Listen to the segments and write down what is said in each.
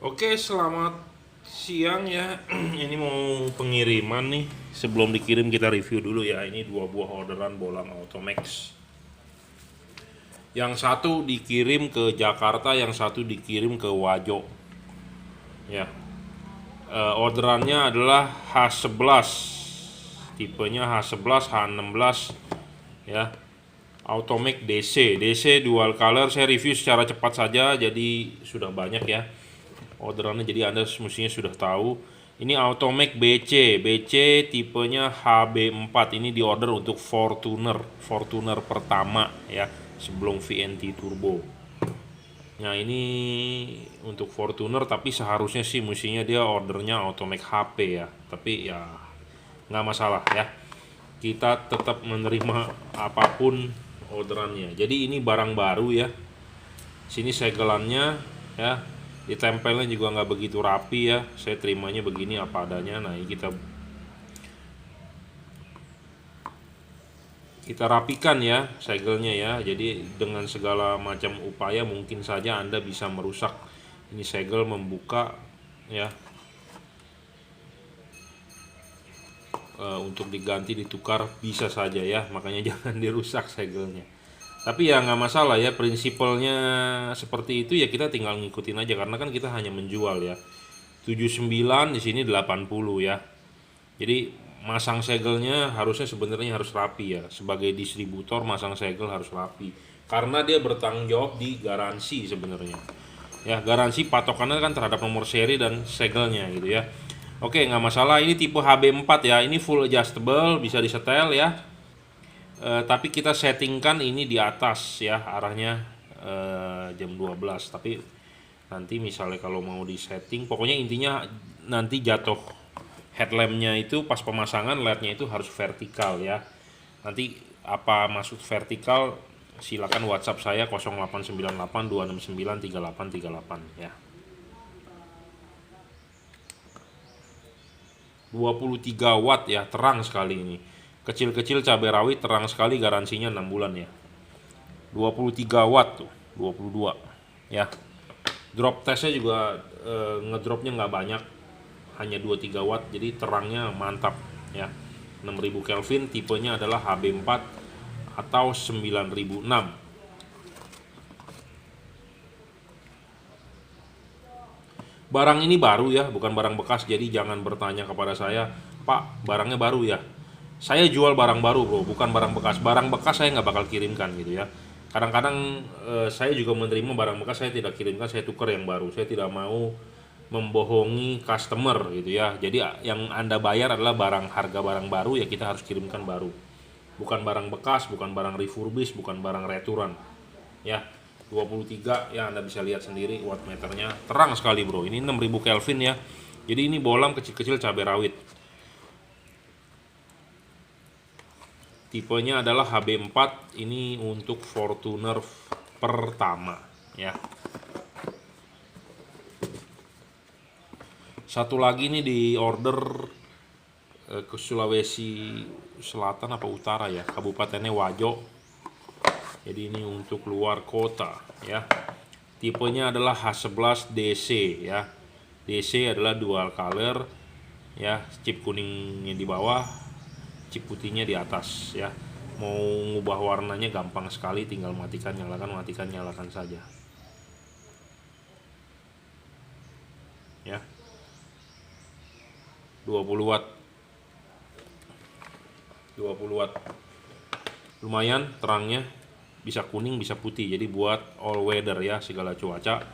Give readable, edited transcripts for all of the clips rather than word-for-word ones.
Oke, selamat siang ya. Ini mau pengiriman nih. Sebelum dikirim kita review dulu ya. Ini dua buah orderan bolam Automax. Yang satu dikirim ke Jakarta, yang satu dikirim ke Wajo. Ya. Orderannya adalah H11. Tipenya H11, H16 ya. Automax DC. DC dual color. Saya review secara cepat saja jadi sudah banyak ya orderannya, jadi Anda mestinya sudah tahu. Ini Automax BC tipenya HB4. Ini diorder untuk Fortuner pertama ya, sebelum VNT Turbo. Nah, ini untuk Fortuner, tapi seharusnya sih mestinya dia ordernya Automax HP ya. Tapi ya nggak masalah ya. Kita tetap menerima apapun orderannya. Jadi ini barang baru ya. Sini segelannya ya, ditempelnya juga nggak begitu rapi ya. Saya terimanya begini apa adanya. Nah, ini kita rapikan ya segelnya ya. Jadi dengan segala macam upaya mungkin saja Anda bisa merusak ini segel, membuka ya. Untuk diganti ditukar bisa saja ya, makanya jangan dirusak segelnya. Tapi ya nggak masalah ya, prinsipalnya seperti itu ya, kita tinggal ngikutin aja karena kan kita hanya menjual ya. 79 di sini 80 ya. Jadi masang segelnya harusnya sebenarnya harus rapi ya. Sebagai distributor masang segel harus rapi. Karena dia bertanggung jawab di garansi sebenarnya. Ya, garansi patokannya kan terhadap nomor seri dan segelnya gitu ya. Oke, nggak masalah. Ini tipe HB4 ya. Ini full adjustable, bisa disetel ya. Tapi kita settingkan ini di atas ya, arahnya jam 12. Tapi nanti misalnya kalau mau di setting, pokoknya intinya nanti jatuh headlampnya itu pas pemasangan, lednya itu harus vertikal ya. Nanti apa maksud vertikal, silakan WhatsApp saya 0898 269 3838 ya. 23 watt ya, terang sekali ini. Kecil-kecil cabai rawit, terang sekali, garansinya 6 bulan ya. 23 watt tuh, 22 ya. Drop testnya juga ngedropnya nggak banyak, hanya 2-3 watt, jadi terangnya mantap ya. 6000 Kelvin, tipenya adalah HB4 atau 9006. Barang ini baru ya, bukan barang bekas, jadi jangan bertanya kepada saya, Pak, barangnya baru ya. Saya jual barang baru bro, bukan barang bekas. Barang bekas saya nggak bakal kirimkan gitu ya. Kadang-kadang saya juga menerima barang bekas, saya tidak kirimkan, saya tukar yang baru. Saya tidak mau membohongi customer gitu ya. Jadi yang Anda bayar adalah harga barang baru ya, kita harus kirimkan baru. Bukan barang bekas, bukan barang refurbish, bukan barang returan. Ya, 23 ya, Anda bisa lihat sendiri wattmeternya terang sekali bro. Ini 6000 Kelvin ya. Jadi ini bolam kecil-kecil cabai rawit. Tipenya adalah HB4, ini untuk Fortuner pertama ya. Satu lagi nih di order ke Sulawesi Selatan apa Utara ya, kabupatennya Wajo. Jadi ini untuk luar kota ya. Tipenya adalah H11 DC ya. DC adalah dual color ya, chip kuningnya di bawah, chip putihnya di atas ya. Mau ngubah warnanya gampang sekali, tinggal matikan nyalakan saja ya. 20 watt 20 watt, lumayan terangnya, bisa kuning bisa putih, jadi buat all weather ya, segala cuaca.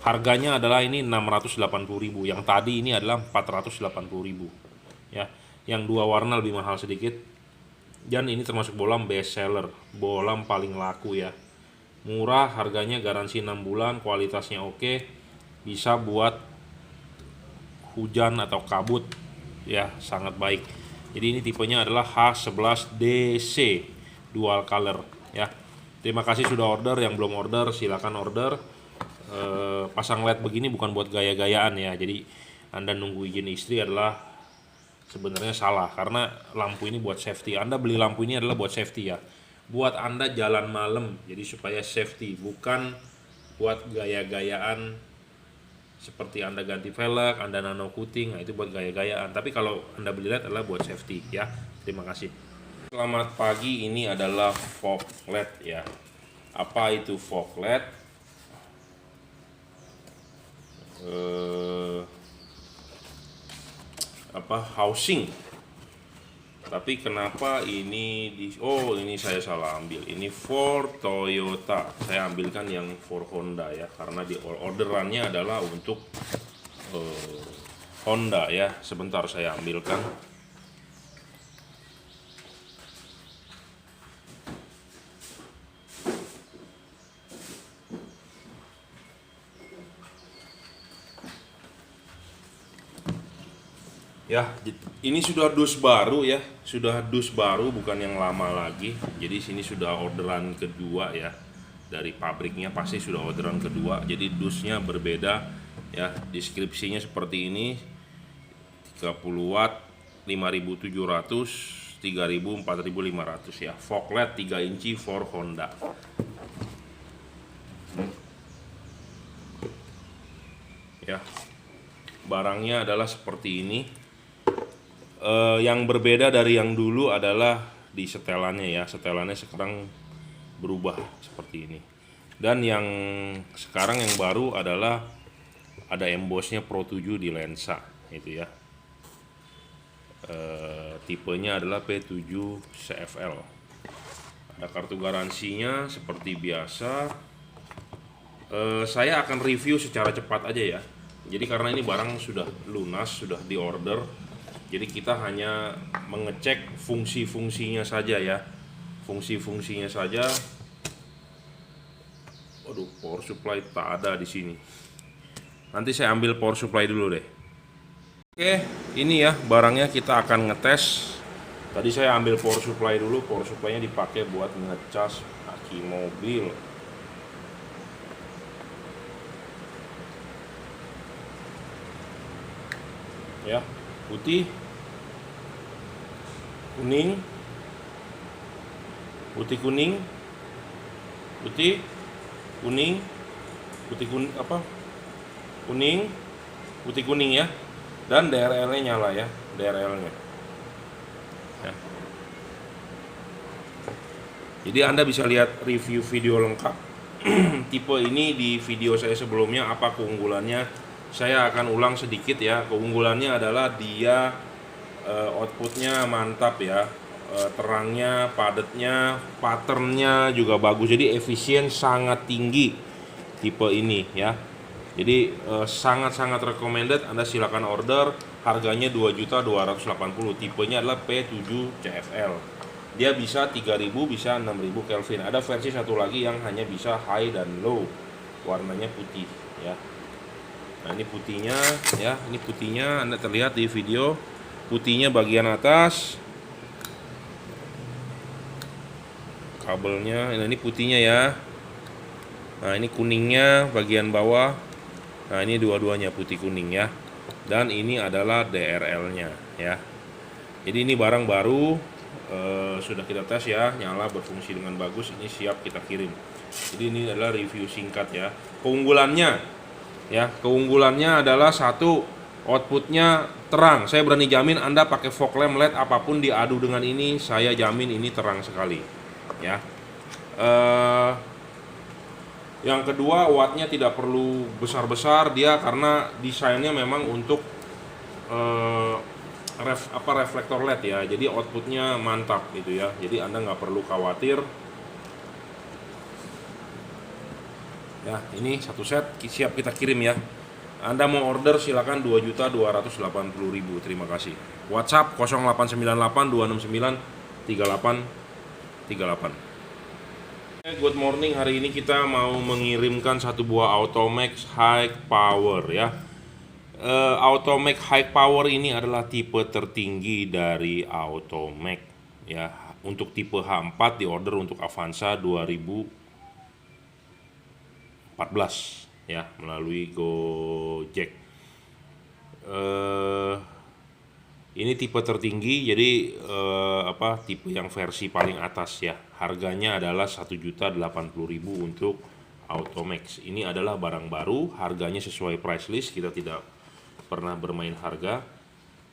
Harganya adalah ini 680.000, yang tadi ini adalah 480.000 ya. Yang dua warna lebih mahal sedikit, dan ini termasuk bolam best seller, bolam paling laku ya. Murah, harganya garansi 6 bulan, kualitasnya oke, bisa buat hujan atau kabut ya, sangat baik. Jadi ini tipenya adalah H11 DC dual color ya. Terima kasih sudah order, yang belum order silakan order. Pasang LED begini bukan buat gaya-gayaan ya. Jadi Anda nunggu izin istri adalah sebenarnya salah, karena lampu ini buat safety. Anda beli lampu ini adalah buat safety ya, buat Anda jalan malam, jadi supaya safety, bukan buat gaya-gayaan seperti Anda ganti velg, Anda nano coating, nah itu buat gaya-gayaan. Tapi kalau Anda beli LED adalah buat safety ya. Terima kasih. Selamat pagi, ini adalah fog LED ya. Apa itu fog LED? Housing. Tapi kenapa ini ini saya salah ambil. Ini for Toyota. Saya ambilkan yang for Honda ya, karena di orderannya adalah untuk Honda ya. Sebentar saya ambilkan. Ya, ini sudah dus baru ya, sudah dus baru, bukan yang lama lagi. Jadi sini sudah orderan kedua ya, dari pabriknya pasti sudah orderan kedua. Jadi dusnya berbeda ya, deskripsinya seperti ini, 30 watt, 5700, 3000, 4500 ya. Fog LED 3 inci for Honda. Ya, barangnya adalah seperti ini. Yang berbeda dari yang dulu adalah di setelannya ya. Setelannya sekarang berubah seperti ini. Dan yang sekarang yang baru adalah ada embossnya Pro 7 di lensa itu ya. Tipenya adalah P7 CFL. Ada kartu garansinya seperti biasa. Saya akan review secara cepat aja ya. Jadi karena ini barang sudah lunas, sudah diorder, jadi kita hanya mengecek fungsi-fungsinya saja ya. Fungsi-fungsinya saja. Waduh, power supply tak ada di sini. Nanti saya ambil power supply dulu deh. Oke, ini ya barangnya, kita akan ngetes. Tadi saya ambil power supply dulu. Power supply-nya dipakai buat ngecas aki mobil. Ya, putih, kuning, putih kuning, putih kuning, putih kuning kuning, putih kuning ya. Dan DRL-nya nyala ya, DRL-nya ya. Jadi Anda bisa lihat review video lengkap tipe ini di video saya sebelumnya. Apa keunggulannya, saya akan ulang sedikit ya. Keunggulannya adalah dia outputnya mantap ya, terangnya, padatnya, patternnya juga bagus. Jadi efisien sangat tinggi tipe ini ya. Jadi sangat-sangat recommended. Anda silakan order. Harganya 2.280.000. Tipenya adalah P7 CFL. Dia bisa 3000, bisa 6000 Kelvin. Ada versi satu lagi yang hanya bisa high dan low. Warnanya putih ya. Nah, ini putihnya ya. Ini putihnya, Anda terlihat di video. Putihnya bagian atas. Kabelnya, nah ini putihnya ya. Nah, ini kuningnya bagian bawah. Nah, ini dua-duanya putih kuning ya. Dan ini adalah DRL-nya ya. Jadi ini barang baru, sudah kita tes ya, nyala, berfungsi dengan bagus. Ini siap kita kirim. Jadi ini adalah review singkat ya. Keunggulannya ya, keunggulannya adalah satu, outputnya terang. Saya berani jamin Anda pakai fog lamp LED apapun diadu dengan ini, saya jamin ini terang sekali ya. Yang kedua, wattnya tidak perlu besar-besar dia, karena desainnya memang untuk reflektor LED ya. Jadi outputnya mantap gitu ya. Jadi Anda nggak perlu khawatir. Ya, ini satu set siap kita kirim ya. Anda mau order silakan 2.280.000. Terima kasih. WhatsApp 0898 269 3838. Good morning, hari ini kita mau mengirimkan satu buah Automax High Power ya. Automax High Power ini adalah tipe tertinggi dari Automax ya. Untuk tipe H4 diorder untuk Avanza 2014 ya, melalui Gojek. Ini tipe tertinggi, jadi tipe yang versi paling atas ya. Harganya adalah 1.080.000 untuk Automax. Ini adalah barang baru, harganya sesuai price list, kita tidak pernah bermain harga.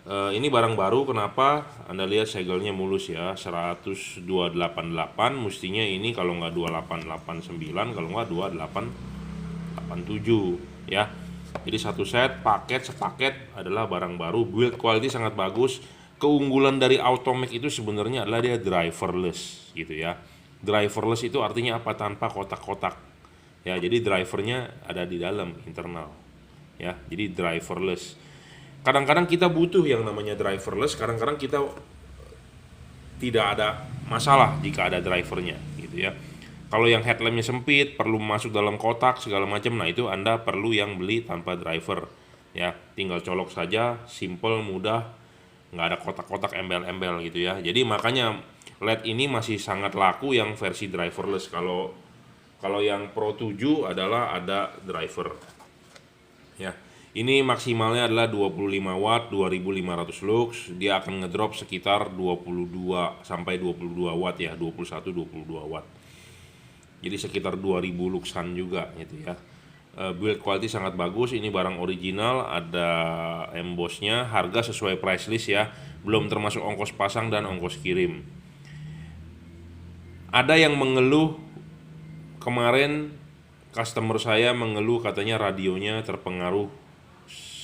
Ini barang baru, kenapa? Anda lihat segelnya mulus ya, 10288, mestinya ini kalau nggak 2889, kalau nggak 2887 ya. Jadi satu set, sepaket adalah barang baru, build quality sangat bagus. Keunggulan dari Automax itu sebenarnya adalah dia driverless gitu ya. Driverless itu artinya apa? Tanpa kotak-kotak ya, jadi drivernya ada di dalam internal ya, jadi driverless. Kadang-kadang kita butuh yang namanya driverless, kadang-kadang kita tidak ada masalah jika ada drivernya gitu ya. Kalau yang headlampnya sempit, perlu masuk dalam kotak segala macam, nah itu Anda perlu yang beli tanpa driver ya, tinggal colok saja, simple, mudah, nggak ada kotak-kotak embel-embel gitu ya. Jadi makanya LED ini masih sangat laku yang versi driverless. Kalau yang Pro 7 adalah ada driver ya. Ini maksimalnya adalah 25 watt, 2500 lux. Dia akan ngedrop sekitar 22 sampai 22 watt ya, 21-22 watt. Jadi sekitar 2000 luxan juga gitu ya. Build quality sangat bagus, ini barang original, ada embossnya, harga sesuai price list ya, belum termasuk ongkos pasang dan ongkos kirim. Ada yang mengeluh, kemarin customer saya mengeluh katanya radionya terpengaruh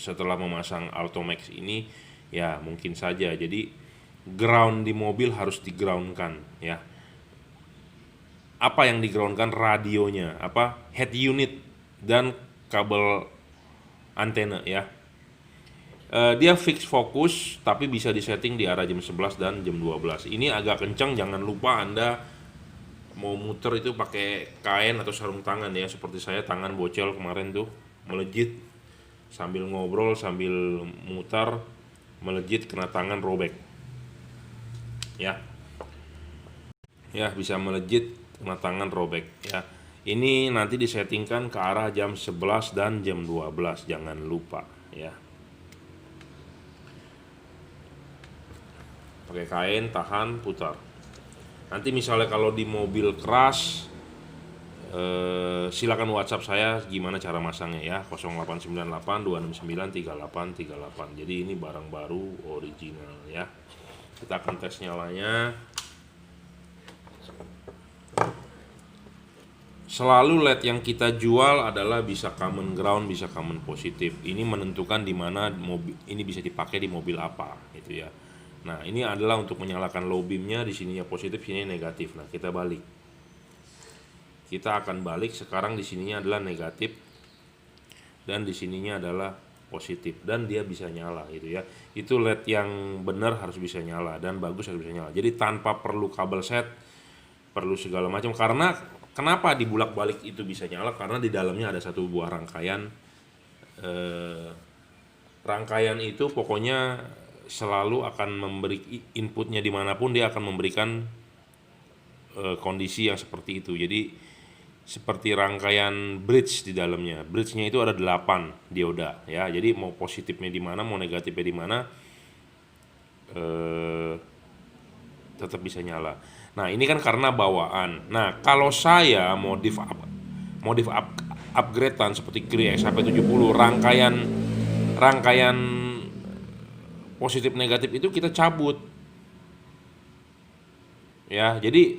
setelah memasang Automax ini. Ya mungkin saja, jadi ground di mobil harus digroundkan ya. Apa yang digroundkan? Radionya, head unit dan kabel antena ya. Dia fix fokus tapi bisa disetting di arah jam 11 dan jam 12. Ini agak kencang, jangan lupa Anda mau muter itu pakai kain atau sarung tangan ya, seperti saya tangan bocel kemarin tuh, melejit sambil ngobrol sambil mutar, melejit kena tangan robek ya. Ya bisa melejit kena tangan robek ya. Ini nanti disettingkan ke arah jam 11 dan jam 12, jangan lupa ya. Pakai kain, tahan, putar. Nanti misalnya kalau di mobil keras, silakan WhatsApp saya gimana cara masangnya ya, 0898 269 3838. Jadi ini barang baru original ya. Kita akan tes nyalanya. Selalu LED yang kita jual adalah bisa common ground, bisa common positif. Ini menentukan di mana mobil ini bisa dipakai di mobil apa gitu ya. Nah, ini adalah untuk menyalakan low beamnya, di sininya positif, sini negatif. Nah, kita balik. Kita akan balik, sekarang di sininya adalah negatif dan di sininya adalah positif, dan dia bisa nyala gitu ya. Itu LED yang benar harus bisa nyala dan bagus harus bisa nyala. Jadi tanpa perlu kabel set, perlu segala macam. Karena kenapa dibulak-balik itu bisa nyala? Karena di dalamnya ada satu buah rangkaian. Rangkaian itu pokoknya selalu akan memberi inputnya dimanapun, dia akan memberikan kondisi yang seperti itu. Jadi seperti rangkaian bridge di dalamnya. Bridge-nya itu ada 8 dioda ya. Jadi mau positifnya di mana, mau negatifnya di mana, tetap bisa nyala. Nah, ini kan karena bawaan. Nah, kalau saya upgrade-an seperti Cree XHP70, rangkaian positif negatif itu kita cabut. Ya, jadi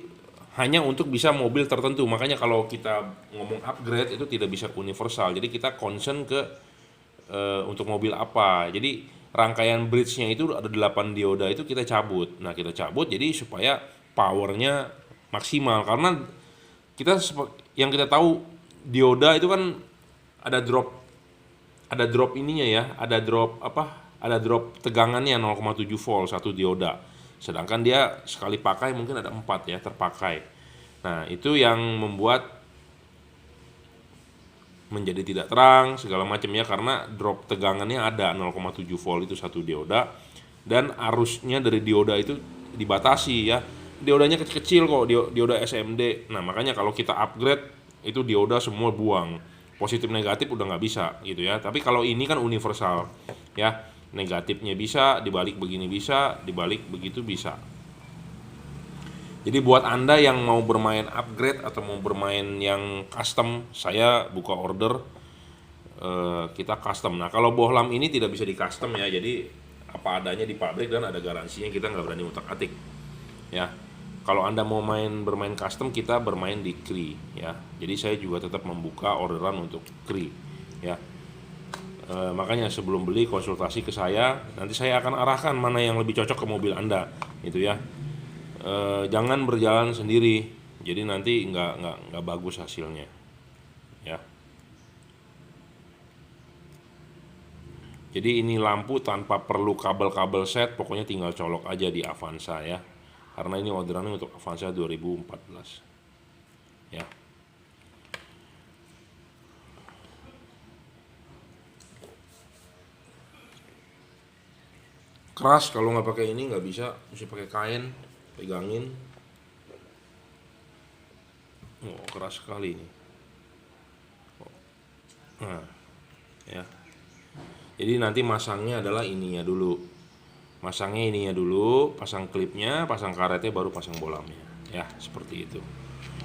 hanya untuk bisa mobil tertentu. Makanya kalau kita ngomong upgrade itu tidak bisa universal. Jadi kita concern ke untuk mobil apa. Jadi rangkaian bridge-nya itu ada 8 dioda itu kita cabut. Nah, kita cabut jadi supaya powernya maksimal. Karena yang kita tahu dioda itu kan ada drop ininya ya, ada drop tegangannya 0,7 volt satu dioda. Sedangkan dia sekali pakai mungkin ada 4 ya terpakai. Nah, itu yang membuat menjadi tidak terang segala macam ya, karena drop tegangannya ada 0,7 volt itu satu dioda, dan arusnya dari dioda itu dibatasi ya. Diodanya kecil-kecil kok, dioda SMD. Nah, makanya kalau kita upgrade itu dioda semua buang. Positif negatif udah nggak bisa gitu ya. Tapi kalau ini kan universal ya. Negatifnya bisa, dibalik begini bisa, dibalik begitu bisa. Jadi buat Anda yang mau bermain upgrade atau mau bermain yang custom, saya buka order, kita custom. Nah kalau bohlam ini tidak bisa di custom ya, jadi apa adanya di pabrik dan ada garansinya, kita nggak berani utak-atik ya. Kalau Anda mau bermain custom, kita bermain di Cree ya. Jadi saya juga tetap membuka orderan untuk Cree ya. Makanya sebelum beli konsultasi ke saya, nanti saya akan arahkan mana yang lebih cocok ke mobil Anda gitu ya. Jangan berjalan sendiri, jadi nanti nggak bagus hasilnya ya. Jadi ini lampu tanpa perlu kabel-kabel set, pokoknya tinggal colok aja di Avanza ya. Karena ini orderannya untuk Avanza 2014 ya. Keras, kalau nggak pakai ini nggak bisa, mesti pakai kain, pegangin. Oh, keras sekali ini. Nah, ya. Jadi nanti masangnya adalah ininya dulu. Masangnya ininya dulu, pasang klipnya, pasang karetnya, baru pasang bolamnya. Ya, seperti itu.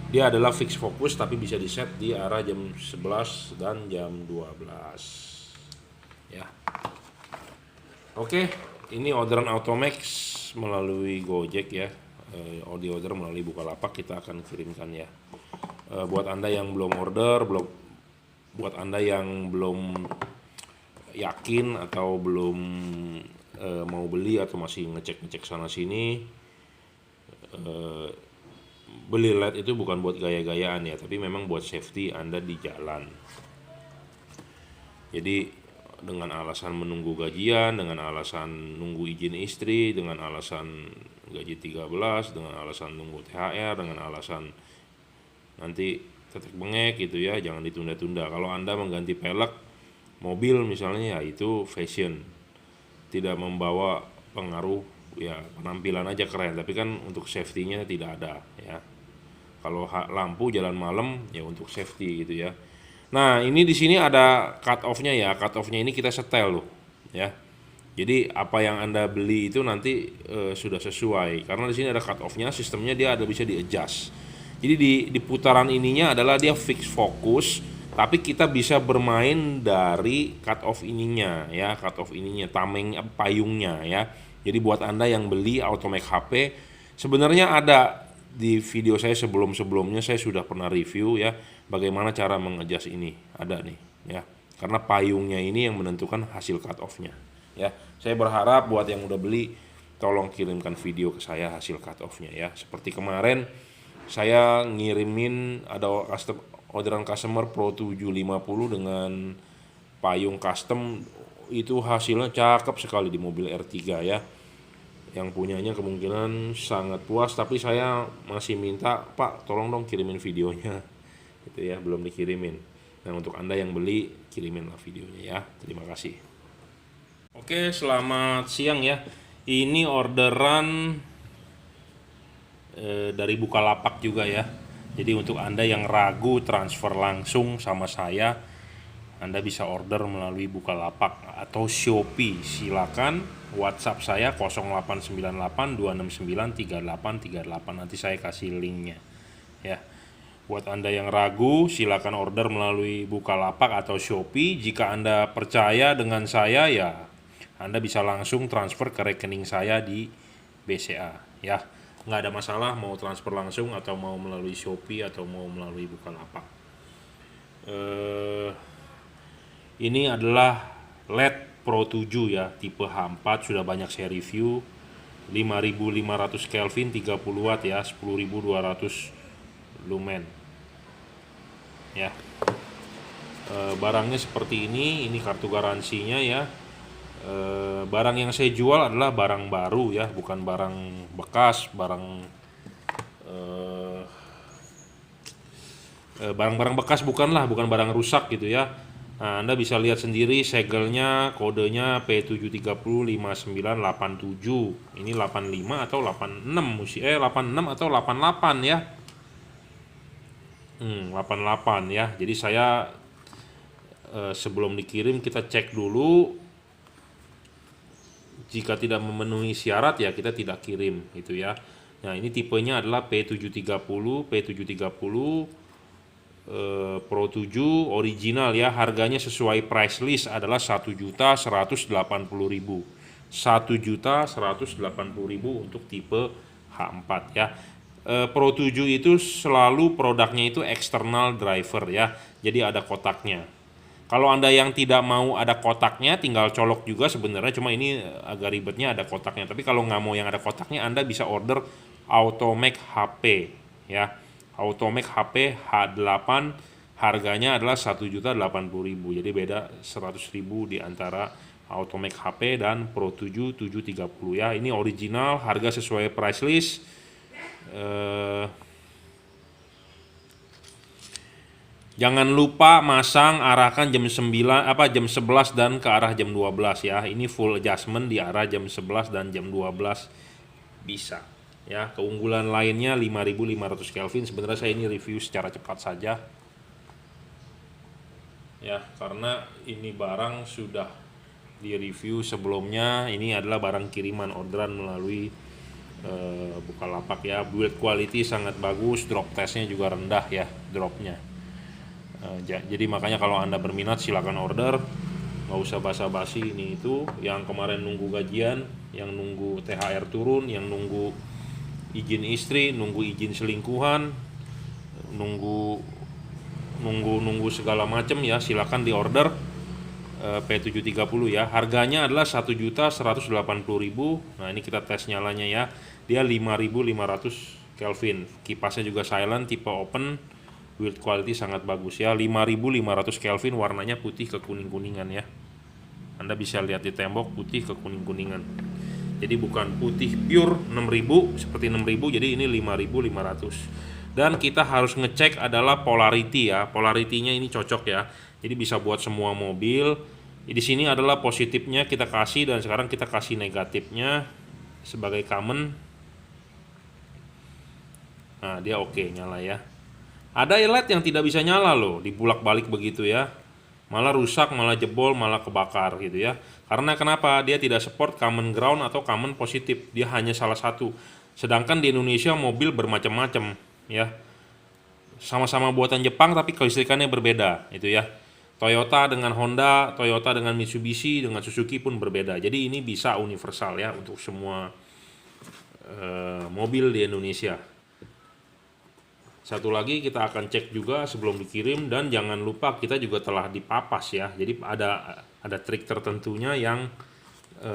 Dia adalah fix fokus tapi bisa di set di arah jam 11 dan jam 12. Ya. Oke, ini orderan Automax melalui Gojek ya. Di order melalui Bukalapak, kita akan kirimkan ya. Buat Anda yang belum order, buat Anda yang belum yakin atau belum mau beli atau masih ngecek sana sini, beli LED itu bukan buat gaya-gayaan ya, tapi memang buat safety Anda di jalan. Jadi dengan alasan menunggu gajian, dengan alasan nunggu izin istri, dengan alasan gaji 13, dengan alasan nunggu THR, dengan alasan nanti tetek bengek gitu ya, jangan ditunda-tunda. Kalau Anda mengganti pelek mobil misalnya, ya itu fashion, tidak membawa pengaruh ya, penampilan aja keren, tapi kan untuk safety-nya tidak ada ya. Kalau lampu jalan malam ya untuk safety gitu ya. Nah ini di sini ada cut off-nya ya, cut off-nya ini kita setel loh ya. Jadi apa yang Anda beli itu nanti sudah sesuai, karena di sini ada cut off-nya, sistemnya dia ada bisa di adjust. Jadi di putaran ininya adalah dia fix fokus, tapi kita bisa bermain dari cut off ininya ya, cut off ininya, tameng payungnya ya. Jadi buat Anda yang beli Automax HP, sebenarnya ada di video saya sebelumnya, saya sudah pernah review ya bagaimana cara mengadjust ini, ada nih ya. Karena payungnya ini yang menentukan hasil cut off-nya ya. Saya berharap buat yang udah beli, tolong kirimkan video ke saya hasil cut off-nya ya. Seperti kemarin saya ngirimin ada orderan customer Pro 750 dengan payung custom, itu hasilnya cakep sekali di mobil R3 ya. Yang punyanya kemungkinan sangat puas, tapi saya masih minta, Pak tolong dong kirimin videonya gitu ya, belum dikirimin. Dan untuk Anda yang beli, kiriminlah videonya ya. Terima kasih. Oke, selamat siang ya. Ini orderan dari Bukalapak juga ya. Jadi untuk Anda yang ragu transfer langsung sama saya, Anda bisa order melalui Bukalapak atau Shopee. Silakan WhatsApp saya 0898 269 3838, nanti saya kasih linknya ya. Buat Anda yang ragu, silakan order melalui Bukalapak atau Shopee. Jika Anda percaya dengan saya ya, Anda bisa langsung transfer ke rekening saya di BCA ya. Nggak ada masalah mau transfer langsung atau mau melalui Shopee atau mau melalui Bukalapak. Ini adalah LED Pro 7 ya, tipe H4, sudah banyak saya review. 5500 Kelvin 30 watt ya, 10200 lumen ya. Barangnya seperti ini kartu garansinya ya. Barang yang saya jual adalah barang baru ya, bukan barang bekas, barang-barang bekas bukan barang rusak gitu ya. Nah, Anda bisa lihat sendiri segelnya, kodenya P7305987. Ini 85 atau 86 86 atau 88 ya. 88 ya. Jadi saya sebelum dikirim kita cek dulu. Jika tidak memenuhi syarat ya kita tidak kirim gitu ya. Nah, ini tipenya adalah P730, P730 Pro 7 original ya. Harganya sesuai price list adalah 1.180.000. 1.180.000 untuk tipe H4 ya. Pro 7 itu selalu produknya itu external driver ya. Jadi ada kotaknya. Kalau Anda yang tidak mau ada kotaknya, tinggal colok juga sebenarnya, cuma ini agak ribetnya ada kotaknya. Tapi kalau nggak mau yang ada kotaknya, Anda bisa order Automake HP ya. Automake HP H8 harganya adalah 1.080.000. Jadi beda 100.000 di antara Automake HP dan Pro 7 730 ya. Ini original, harga sesuai price list. Jangan lupa masang arahkan jam 9 jam 11 dan ke arah jam 12 ya. Ini full adjustment di arah jam 11 dan jam 12 bisa. Ya, keunggulan lainnya 5.500 Kelvin. Sebenarnya saya ini review secara cepat saja. Ya, karena ini barang sudah di review sebelumnya. Ini adalah barang kiriman orderan melalui Bukalapak ya. Build quality sangat bagus, drop testnya juga rendah ya, dropnya. Jadi makanya kalau Anda berminat silakan order, nggak usah basa-basi ini itu. Yang kemarin nunggu gajian, yang nunggu THR turun, yang nunggu izin istri, nunggu izin selingkuhan, nunggu segala macam ya, silakan di order P730 ya. Harganya adalah 1.180.000. Nah, ini kita tes nyalanya ya. Dia 5.500 Kelvin. Kipasnya juga silent, tipe open. Build quality sangat bagus ya. 5.500 Kelvin, warnanya putih ke kuning-kuningan ya. Anda bisa lihat di tembok putih ke kuning-kuningan. Jadi bukan putih pure 6.000 seperti 6.000, jadi ini 5.500. Dan kita harus ngecek adalah polarity ya. Polarity-nya ini cocok ya. Jadi bisa buat semua mobil. Di sini adalah positifnya kita kasih, dan sekarang kita kasih negatifnya sebagai common. Nah, dia oke nyala ya. Ada LED yang tidak bisa nyala loh, dibulak-balik begitu ya. Malah rusak, malah jebol, malah kebakar gitu ya. Karena kenapa? Dia tidak support common ground atau common positif. Dia hanya salah satu. Sedangkan di Indonesia mobil bermacam-macam ya. Sama-sama buatan Jepang tapi kelistrikannya berbeda itu ya. Toyota dengan Honda, Toyota dengan Mitsubishi, dengan Suzuki pun berbeda. Jadi ini bisa universal ya untuk semua mobil di Indonesia. Satu lagi kita akan cek juga sebelum dikirim, dan jangan lupa kita juga telah dipapas ya. Jadi ada trik tertentunya yang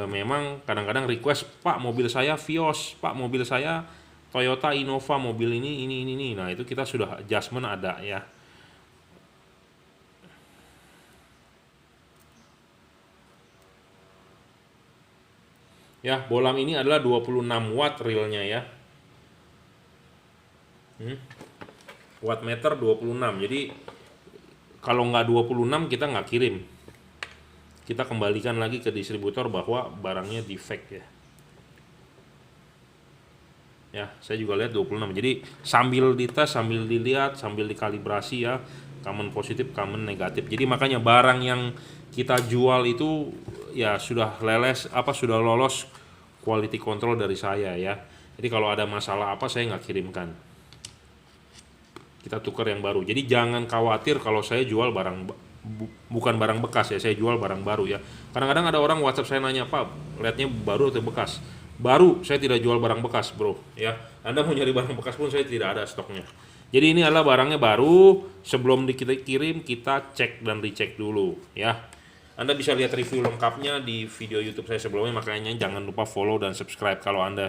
memang kadang-kadang request, Pak mobil saya Vios, Pak mobil saya Toyota Innova, mobil ini. Nah, itu kita sudah adjustment ada ya. Ya, bolang ini adalah 26 watt realnya ya. Watt meter 26. Jadi kalau nggak 26 kita nggak kirim. Kita kembalikan lagi ke distributor bahwa barangnya defect ya. Ya, saya juga lihat 26. Jadi sambil dites, sambil dilihat, sambil dikalibrasi ya, common positif, common negatif. Jadi makanya barang yang kita jual itu ya sudah sudah lolos quality control dari saya ya. Jadi kalau ada masalah apa saya nggak kirimkan. Kita tukar yang baru. Jadi jangan khawatir kalau saya jual bukan barang bekas ya, saya jual barang baru ya. Kadang-kadang ada orang WhatsApp saya nanya, Pak, lihatnya baru atau bekas? Baru, saya tidak jual barang bekas bro ya. Anda mau nyari barang bekas pun saya tidak ada stoknya. Jadi ini adalah barangnya baru. Sebelum kita kirim kita cek dan recheck dulu ya. Anda bisa lihat review lengkapnya di video YouTube saya sebelumnya. Makanya jangan lupa follow dan subscribe. Kalau Anda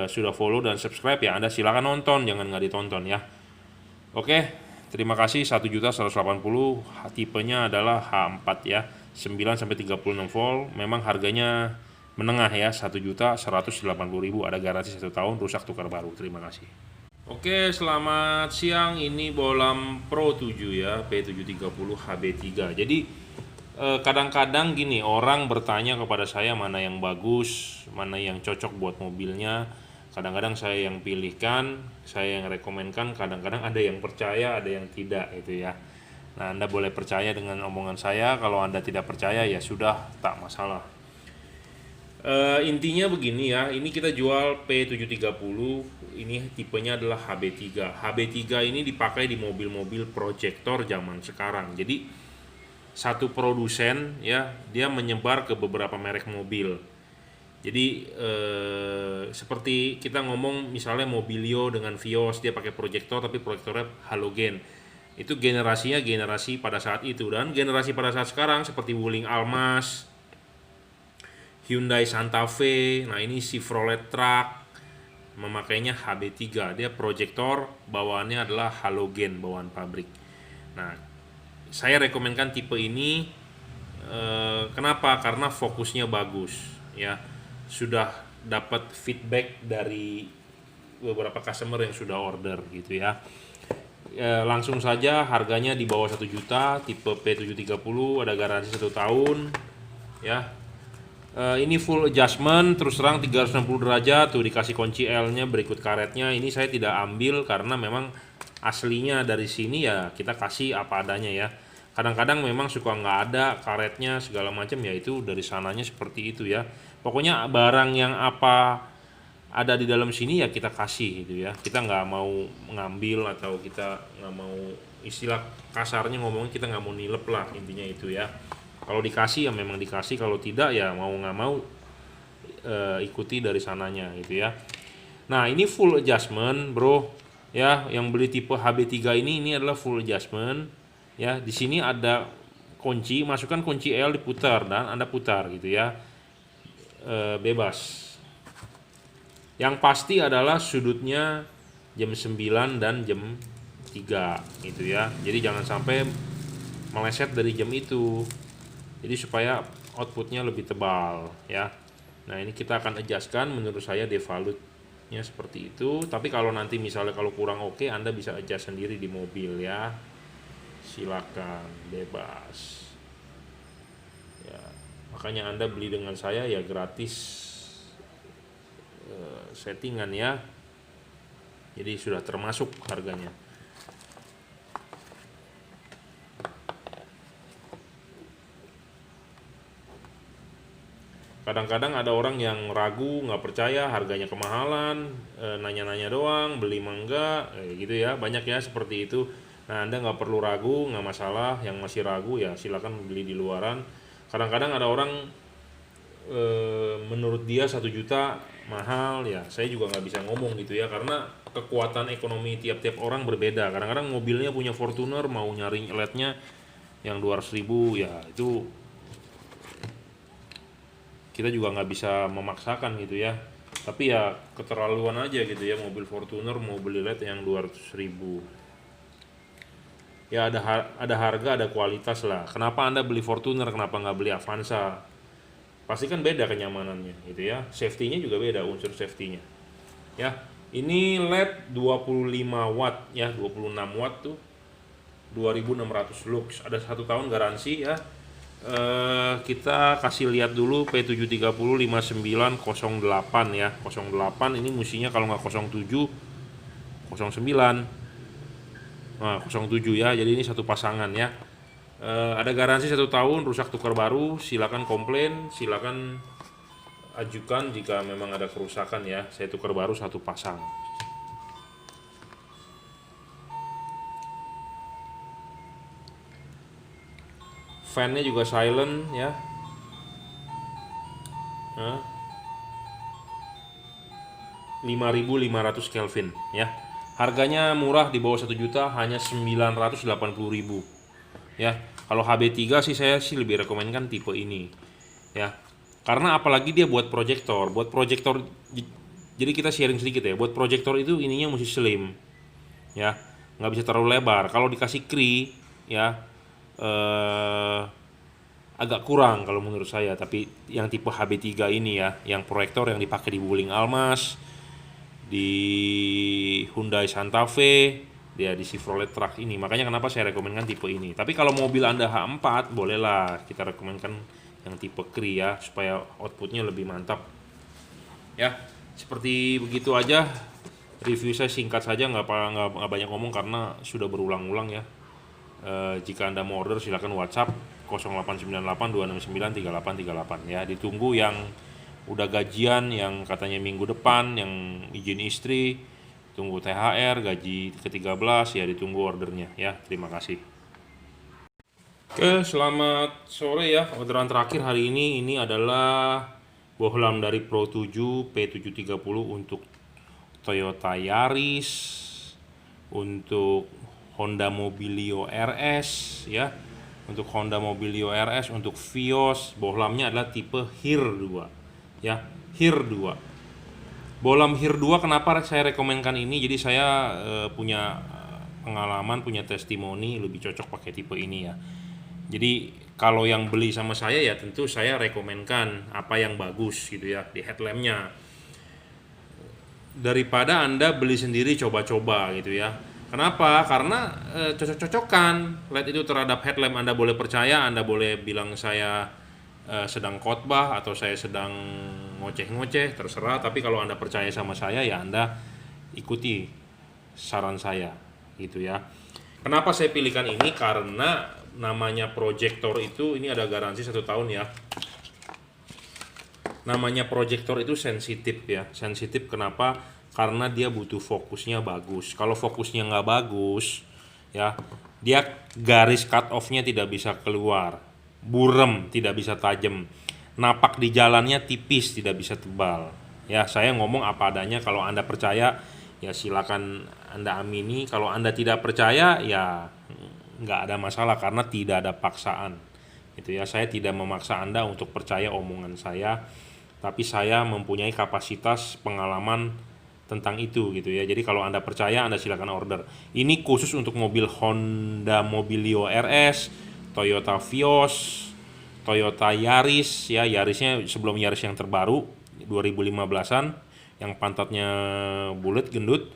sudah follow dan subscribe ya, Anda silakan nonton, jangan nggak ditonton ya. Oke, terima kasih. 1.180.000, tipenya adalah H4 ya, 9-36 volt. Memang harganya menengah ya, 1.180.000. Ada garansi 1 tahun, rusak tukar baru. Terima kasih. Oke, selamat siang. Ini bolam Pro 7 ya, P730 HB3. Jadi kadang-kadang gini, orang bertanya kepada saya mana yang bagus, mana yang cocok buat mobilnya. Kadang-kadang saya yang pilihkan, saya yang rekomenkan, kadang-kadang ada yang percaya, ada yang tidak gitu ya. Nah, Anda boleh percaya dengan omongan saya, kalau Anda tidak percaya ya sudah, tak masalah. Intinya begini ya, ini kita jual P730, ini tipenya adalah HB3. HB3 ini dipakai di mobil-mobil proyektor zaman sekarang. Jadi satu produsen ya, dia menyebar ke beberapa merek mobil. Jadi seperti kita ngomong misalnya Mobilio dengan Vios, dia pakai proyektor tapi proyektornya halogen. Itu generasinya generasi pada saat itu, dan generasi pada saat sekarang seperti Wuling Almas, Hyundai Santa Fe, nah ini Chevrolet Track memakainya HB3. Dia proyektor bawaannya adalah halogen, bawaan pabrik. Nah, saya rekomendkan tipe ini. Kenapa? Karena fokusnya bagus ya. Sudah dapat feedback dari beberapa customer yang sudah order gitu ya. Langsung saja harganya di bawah 1 juta, tipe P730, ada garansi 1 tahun ya. Ini full adjustment, terus terang 360 derajat tuh, dikasih kunci L-nya berikut karetnya. Ini saya tidak ambil karena memang aslinya dari sini ya, kita kasih apa adanya ya. Kadang-kadang memang suka nggak ada karetnya segala macam, ya itu dari sananya seperti itu ya. Pokoknya barang yang apa ada di dalam sini ya kita kasih gitu ya. Kita nggak mau ngambil atau kita nggak mau, istilah kasarnya ngomongnya, kita nggak mau nilep lah, intinya itu ya. Kalau dikasih ya memang dikasih, kalau tidak ya mau nggak mau ikuti dari sananya gitu ya. Nah ini full adjustment bro ya, yang beli tipe HB3 ini adalah full adjustment ya. Di sini ada kunci, masukkan kunci L, diputar dan Anda putar gitu ya, bebas. Yang pasti adalah sudutnya jam 9 dan jam 3 gitu ya. Jadi jangan sampai meleset dari jam itu. Jadi supaya outputnya lebih tebal ya. Nah ini kita akan adjustkan, menurut saya devalute-nya seperti itu. Tapi kalau nanti misalnya kalau kurang oke, Anda bisa adjust sendiri di mobil ya. Silakan, bebas. Ya, makanya Anda beli dengan saya ya gratis settingan ya. Jadi sudah termasuk harganya. Kadang-kadang ada orang yang ragu, nggak percaya, harganya kemahalan, nanya-nanya doang, beli mangga, gitu ya, banyak ya seperti itu. Nah Anda nggak perlu ragu, nggak masalah. Yang masih ragu ya silakan beli di luaran. Kadang-kadang ada orang menurut dia 1 juta mahal ya, saya juga nggak bisa ngomong gitu ya, karena kekuatan ekonomi tiap-tiap orang berbeda. Kadang-kadang mobilnya punya Fortuner, mau nyari LED-nya yang 200.000 ya, itu kita juga nggak bisa memaksakan gitu ya. Tapi ya keterlaluan aja gitu ya, mobil Fortuner mau beli LED yang 200.000. Ya ada harga, ada kualitas lah. Kenapa Anda beli Fortuner, kenapa nggak beli Avanza? Pasti kan beda kenyamanannya gitu ya. Safety-nya juga beda, unsur safety-nya. Ya, ini LED 25 watt ya, 26 watt tuh 2600 lux, ada 1 tahun garansi ya. Kita kasih lihat dulu P730 5908 ya. 08 ini musinya kalau nggak 07 09. Nah 07 ya, jadi ini satu pasangan ya. Ada garansi 1 tahun, rusak tukar baru. Silakan komplain, silakan ajukan jika memang ada kerusakan ya. Saya tukar baru 1 pasang. Fan-nya juga silent ya. 5500 Kelvin ya. Harganya murah, di bawah 1 juta, hanya 980.000 ya. Kalau HB3 sih saya sih lebih rekomendkan tipe ini ya. Karena apalagi dia buat proyektor, jadi kita sharing sedikit ya. Buat proyektor itu ininya mesti slim ya, nggak bisa terlalu lebar. Kalau dikasih kri ya agak kurang kalau menurut saya. Tapi yang tipe HB3 ini ya, yang proyektor yang dipakai di Wuling Almas, di Hyundai Santa Fe, dia di Chevrolet Track ini. Makanya kenapa saya rekomendkan tipe ini. Tapi kalau mobil Anda H4, bolehlah kita rekomendkan yang tipe Kri ya, supaya outputnya lebih mantap. Ya, seperti begitu aja. Review saya singkat saja, nggak banyak ngomong karena sudah berulang-ulang ya. Jika Anda mau order silakan WhatsApp 0898 269 3838 ya. Ditunggu yang udah gajian yang katanya minggu depan, yang izin istri, tunggu THR, gaji ke-13 ya, ditunggu ordernya ya. Terima kasih. Oke, selamat sore ya. Orderan terakhir hari ini adalah bohlam dari Pro 7 P730 untuk Toyota Yaris, untuk Honda Mobilio RS ya, untuk Honda Mobilio RS, untuk Vios. Bohlamnya adalah tipe HIR 2 ya, HIR 2. Bohlam HIR 2 kenapa saya rekomenkan ini? Jadi saya punya pengalaman, punya testimoni, lebih cocok pakai tipe ini ya. Jadi kalau yang beli sama saya ya tentu saya rekomenkan apa yang bagus gitu ya di headlampnya, daripada Anda beli sendiri coba-coba gitu ya. Kenapa? Karena cocok-cocokan LED itu terhadap headlamp. Anda boleh percaya, Anda boleh bilang saya sedang khotbah atau saya sedang ngoceh-ngoceh, terserah. Tapi kalau Anda percaya sama saya ya Anda ikuti saran saya gitu ya. Kenapa saya pilihkan ini? Karena namanya proyektor itu, ini ada garansi 1 tahun ya. Namanya proyektor itu sensitif ya. Sensitif kenapa? Karena dia butuh fokusnya bagus. Kalau fokusnya nggak bagus ya, dia garis cut off-nya tidak bisa keluar, burem, tidak bisa tajam, napak di jalannya tipis, tidak bisa tebal ya. Saya ngomong apa adanya. Kalau Anda percaya ya silakan Anda amini. Kalau Anda tidak percaya ya nggak ada masalah, karena tidak ada paksaan gitu ya. Saya tidak memaksa Anda untuk percaya omongan saya, tapi saya mempunyai kapasitas pengalaman tentang itu gitu ya. Jadi kalau Anda percaya, Anda silakan order. Ini khusus untuk mobil Honda Mobilio RS, Toyota Vios, Toyota Yaris ya. Yarisnya sebelum Yaris yang terbaru 2015-an yang pantatnya bulat gendut.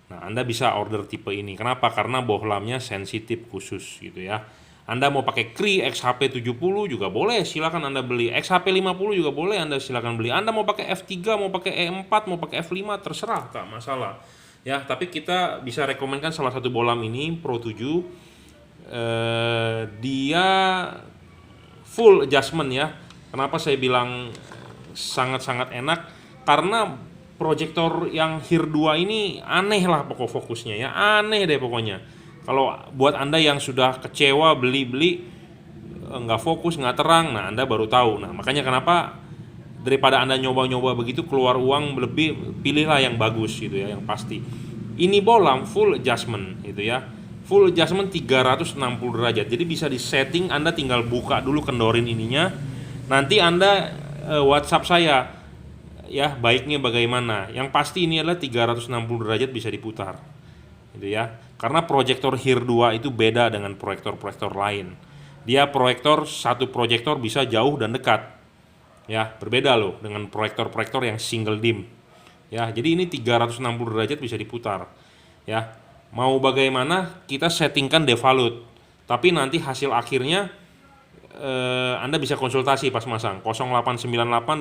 Nah, Anda bisa order tipe ini. Kenapa? Karena bohlamnya sensitif khusus gitu ya. Anda mau pakai Cree XHP 70 juga boleh, silakan Anda beli. XHP 50 juga boleh, Anda silakan beli. Anda mau pakai F3, mau pakai E4, mau pakai F5, terserah, tak masalah. Ya, tapi kita bisa rekomendkan salah satu bohlam ini Pro 7. Dia full adjustment ya. Kenapa saya bilang sangat-sangat enak? Karena proyektor yang HIR 2 ini aneh lah pokok fokusnya ya, aneh deh pokoknya. Kalau buat Anda yang sudah kecewa beli-beli nggak fokus, nggak terang, nah Anda baru tahu. Nah makanya kenapa daripada Anda nyoba-nyoba begitu keluar uang lebih, pilihlah yang bagus gitu ya, yang pasti. Ini bohlam full adjustment gitu ya, full adjustment 360 derajat. Jadi bisa disetting, Anda tinggal buka dulu, kendorin ininya, nanti Anda WhatsApp saya ya baiknya bagaimana. Yang pasti ini adalah 360 derajat bisa diputar gitu ya. Karena proyektor HIR 2 itu beda dengan proyektor-proyektor lain. Dia proyektor, satu proyektor bisa jauh dan dekat ya, berbeda loh dengan proyektor-proyektor yang single dim ya. Jadi ini 360 derajat bisa diputar ya. Mau bagaimana kita settingkan devalute, tapi nanti hasil akhirnya Anda bisa konsultasi pas masang 0898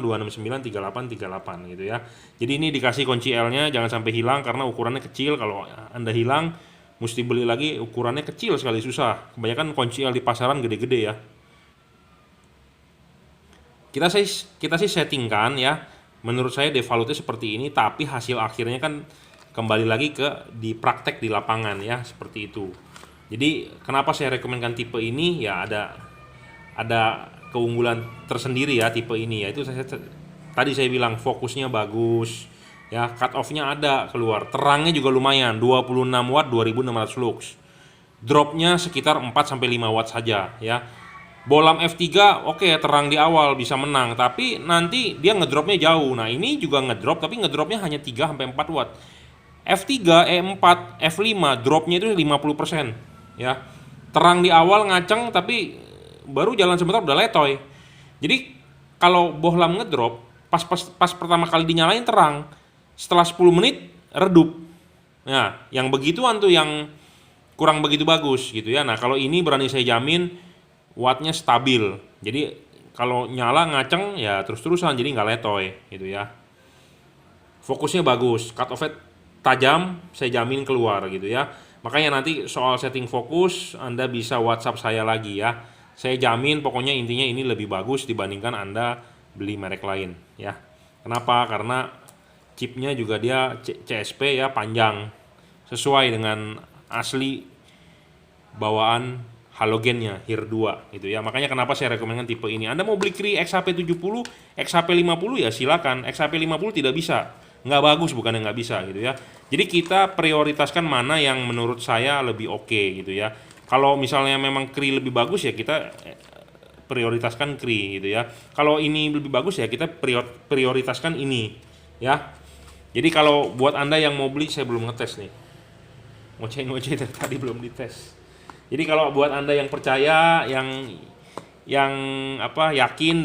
269 3838 gitu ya. Jadi ini dikasih kunci L-nya, jangan sampai hilang karena ukurannya kecil. Kalau Anda hilang mesti beli lagi, ukurannya kecil sekali, susah. Kebanyakan kunci L di pasaran gede-gede ya. Kita sih settingkan ya. Menurut saya devalute seperti ini, tapi hasil akhirnya kan kembali lagi ke di praktek di lapangan ya, seperti itu. Jadi kenapa saya rekomendkan tipe ini ya, ada keunggulan tersendiri ya tipe ini, yaitu tadi saya bilang fokusnya bagus ya, cut off-nya ada keluar, terangnya juga lumayan 26 watt 2600 lux, dropnya sekitar 4-5 watt saja ya. Bohlam F3 oke, terang di awal bisa menang, tapi nanti dia ngedropnya jauh. Nah ini juga ngedrop, tapi ngedropnya hanya 3-4 watt. F3, E4, F5 dropnya itu 50% ya, terang di awal ngaceng, tapi baru jalan sebentar udah letoy. Jadi kalau bohlam ngedrop pas pertama kali dinyalain terang, setelah 10 menit redup. Nah yang begituan tuh yang kurang begitu bagus gitu ya. Nah kalau ini berani saya jamin wattnya stabil, jadi kalau nyala ngaceng ya terus-terusan, jadi nggak letoy gitu ya. Fokusnya bagus, cut off tajam, saya jamin keluar gitu ya. Makanya nanti soal setting fokus Anda bisa WhatsApp saya lagi ya. Saya jamin, pokoknya intinya ini lebih bagus dibandingkan Anda beli merek lain ya. Kenapa? Karena chipnya juga dia CSP ya, panjang, sesuai dengan asli bawaan halogennya HIR 2 gitu ya. Makanya kenapa saya rekomendasikan tipe ini. Anda mau beli Cree XHP70, XHP50 ya silakan. XHP50 tidak bisa, nggak bagus, bukan yang nggak bisa gitu ya. Jadi kita prioritaskan mana yang menurut saya lebih oke gitu ya. Kalau misalnya memang Cree lebih bagus ya kita prioritaskan Cree gitu ya. Kalau ini lebih bagus ya kita prioritaskan ini ya. Jadi kalau buat Anda yang mau beli, saya belum ngetes nih. Ngoceh-ngoceh dari tadi belum dites. Jadi kalau buat Anda yang percaya, yang yakin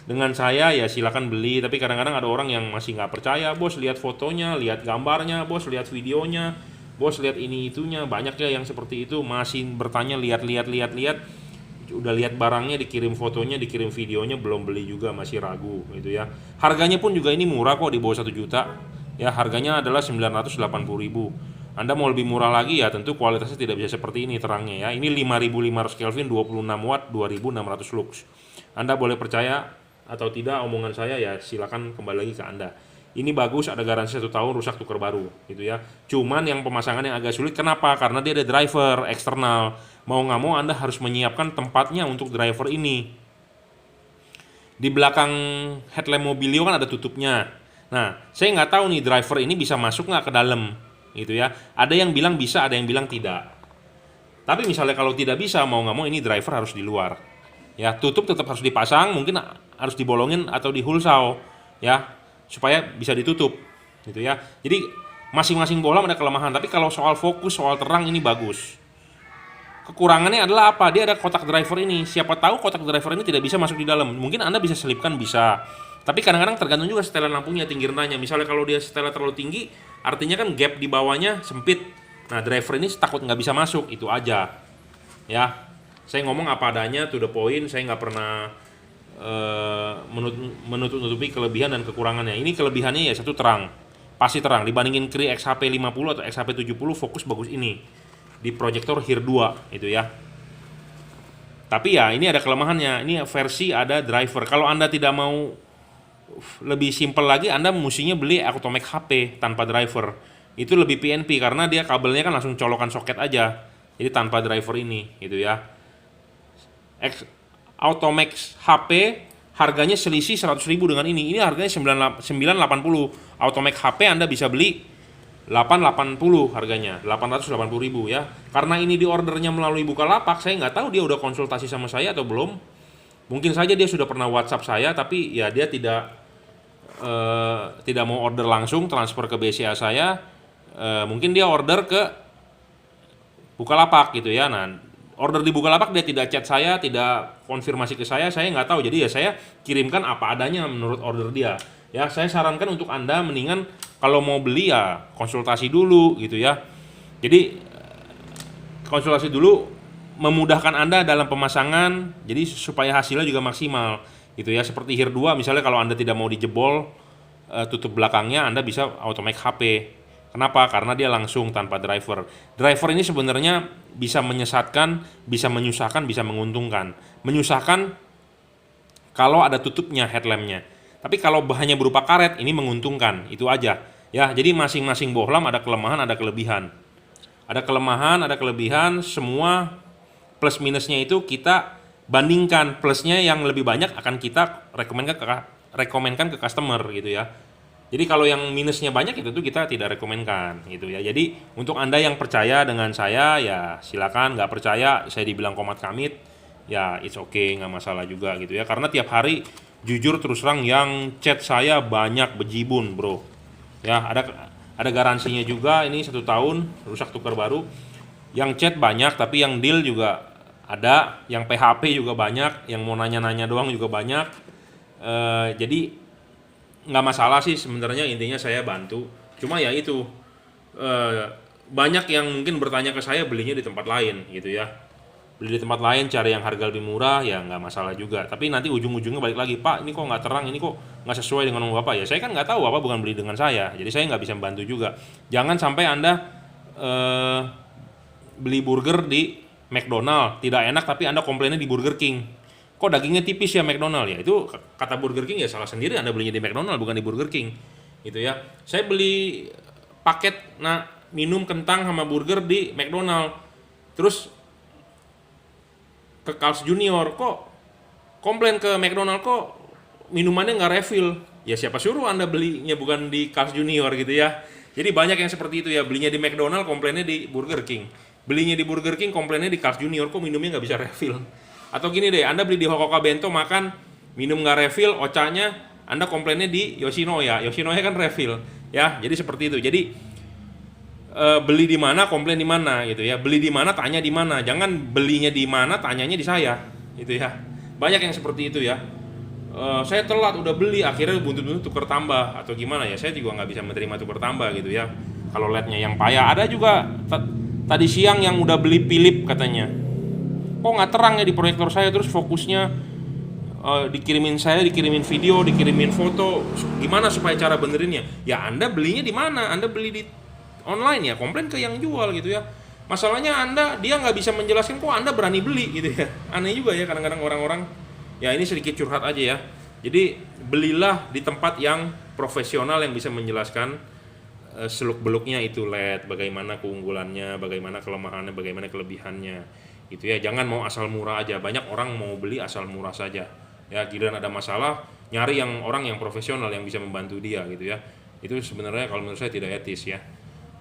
dengan saya ya silakan beli. Tapi kadang-kadang ada orang yang masih nggak percaya, bos lihat fotonya, lihat gambarnya, bos lihat videonya, bos lihat ini itunya. Banyak ya yang seperti itu, masih bertanya lihat, udah lihat barangnya, dikirim fotonya, dikirim videonya, belum beli juga, masih ragu gitu ya. Harganya pun juga ini murah kok, di bawah 1 juta ya. Harganya adalah 980.000. Anda mau lebih murah lagi ya tentu kualitasnya tidak bisa seperti ini terangnya ya. Ini 5500 Kelvin, 26 watt, 2600 lux. Anda boleh percaya atau tidak omongan saya ya, silakan kembali lagi ke Anda. Ini bagus, ada garansi 1 tahun, rusak tukar baru gitu ya. Cuman yang pemasangan yang agak sulit, kenapa? Karena dia ada driver eksternal. Mau nggak mau Anda harus menyiapkan tempatnya untuk driver ini. Di belakang headlamp mobilio kan ada tutupnya. Nah, saya nggak tahu nih driver ini bisa masuk nggak ke dalam gitu ya. Ada yang bilang bisa, ada yang bilang tidak. Tapi misalnya kalau tidak bisa, mau nggak mau ini driver harus di luar ya. Tutup tetap harus dipasang, mungkin harus dibolongin atau dihulsau ya, supaya bisa ditutup gitu ya. Jadi masing-masing bohlam ada kelemahan, tapi kalau soal fokus, soal terang ini bagus. Kekurangannya adalah apa? Dia ada kotak driver ini. Siapa tahu kotak driver ini tidak bisa masuk di dalam. Mungkin Anda bisa selipkan, bisa. Tapi kadang-kadang tergantung juga setelan lampunya, tinggi rendahnya. Misalnya kalau dia setelan terlalu tinggi, artinya kan gap di bawahnya sempit. Nah, driver ini takut nggak bisa masuk, itu aja. Ya, saya ngomong apa adanya, to the point. Saya nggak pernah menutup-nutupi kelebihan dan kekurangannya. Ini kelebihannya ya satu, terang. Pasti terang. Dibandingin Cree XHP50 atau XHP70, fokus bagus ini. Di proyektor HIR 2 itu ya. Tapi ya ini ada kelemahannya. Ini versi ada driver. Kalau Anda tidak mau lebih simpel lagi, Anda mestinya beli Automac HP tanpa driver. Itu lebih PNP karena dia kabelnya kan langsung colokan soket aja. Jadi tanpa driver ini gitu ya. Automac HP harganya selisih 100.000 dengan ini. Ini harganya 980. Automac HP Anda bisa beli 880 harganya, 880.000 ya. Karena ini di ordernya melalui Bukalapak, saya nggak tahu dia udah konsultasi sama saya atau belum. Mungkin saja dia sudah pernah WhatsApp saya, tapi ya dia tidak mau order langsung transfer ke BCA saya. Mungkin dia order ke Bukalapak gitu ya. Nah, order di Bukalapak dia tidak chat saya, tidak konfirmasi ke saya nggak tahu. Jadi ya saya kirimkan apa adanya menurut order dia. Ya, saya sarankan untuk Anda mendingan kalau mau beli ya konsultasi dulu gitu ya. Jadi konsultasi dulu memudahkan Anda dalam pemasangan, jadi supaya hasilnya juga maksimal gitu ya. Seperti HIR 2 misalnya, kalau Anda tidak mau dijebol tutup belakangnya, Anda bisa Automac HP. Kenapa? Karena dia langsung tanpa driver. Driver ini sebenarnya bisa menyesatkan, bisa menyusahkan, bisa menguntungkan. Menyusahkan kalau ada tutupnya headlampnya. Tapi kalau bahannya berupa karet, ini menguntungkan, itu aja ya. Jadi masing-masing bohlam ada kelemahan, ada kelebihan. Ada kelemahan, ada kelebihan, semua plus minusnya itu kita bandingkan. Plusnya yang lebih banyak akan kita rekomenkan ke customer gitu ya. Jadi kalau yang minusnya banyak itu tuh kita tidak rekomenkan gitu ya. Jadi untuk Anda yang percaya dengan saya ya silakan, nggak percaya saya dibilang komat kamit ya it's okay, nggak masalah juga gitu ya. Karena tiap hari jujur terus terang yang chat saya banyak bejibun bro ya. Ada garansinya juga, ini 1 tahun, rusak tukar baru. Yang chat banyak, tapi yang deal juga ada, yang PHP juga banyak, yang mau nanya-nanya doang juga banyak. Jadi nggak masalah sih sebenarnya, intinya saya bantu. Cuma ya itu banyak yang mungkin bertanya ke saya belinya di tempat lain gitu ya. Beli di tempat lain cari yang harga lebih murah ya nggak masalah juga. Tapi nanti ujung-ujungnya balik lagi, Pak ini kok nggak terang, ini kok nggak sesuai dengan omong Bapak. Ya saya kan nggak tahu, Bapak bukan beli dengan saya, jadi saya nggak bisa membantu juga. Jangan sampai Anda beli burger di McDonald tidak enak tapi Anda komplainnya di Burger King. kok dagingnya tipis ya McDonald ya, itu kata Burger King ya salah sendiri Anda belinya di McDonald bukan di Burger King gitu ya. Saya beli paket minum kentang sama burger di McDonald, terus ke Carl's Junior kok komplain ke McDonald kok minumannya nggak refill. Ya siapa suruh Anda belinya bukan di Carl's Junior gitu ya. Jadi banyak yang seperti itu ya, belinya di McDonald komplainnya di Burger King, belinya di Burger King komplainnya di Carl's Junior kok minumnya nggak bisa refill. Atau gini deh, Anda beli di Hokoka Bento makan minum nggak refill, ocanya Anda komplainnya di Yoshinoya, Yoshinoya kan refill ya. Jadi seperti itu. Jadi beli di mana komplain di mana gitu ya, beli di mana tanya di mana, jangan belinya di mana tanyanya di saya gitu ya. Banyak yang seperti itu ya. Saya telat udah beli, akhirnya buntut-buntut tuker tambah atau gimana ya, saya juga nggak bisa menerima tuker tambah gitu ya kalau LED-nya yang payah. Ada juga tadi siang yang udah beli Philip katanya, kok nggak terang ya di proyektor saya, terus fokusnya dikirimin video, dikirimin foto, gimana supaya cara benerinnya? Ya Anda belinya di mana? Anda beli di online ya, komplain ke yang jual gitu ya. Masalahnya dia nggak bisa menjelaskan kok Anda berani beli gitu ya. Aneh juga ya kadang-kadang orang-orang. Ya ini sedikit curhat aja ya. Jadi belilah di tempat yang profesional yang bisa menjelaskan seluk-beluknya itu LED, bagaimana keunggulannya, bagaimana kelemahannya, bagaimana kelebihannya. Gitu ya. Jangan mau asal murah aja. Banyak orang mau beli asal murah saja. Ya, giliran ada masalah nyari orang yang profesional yang bisa membantu dia gitu ya. Itu sebenarnya kalau menurut saya tidak etis ya.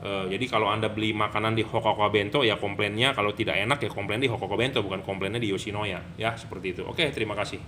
Jadi kalau Anda beli makanan di Hokoka Bento ya komplainnya kalau tidak enak ya komplain di Hokoka Bento, bukan komplainnya di Yoshinoya ya, seperti itu. Oke, terima kasih.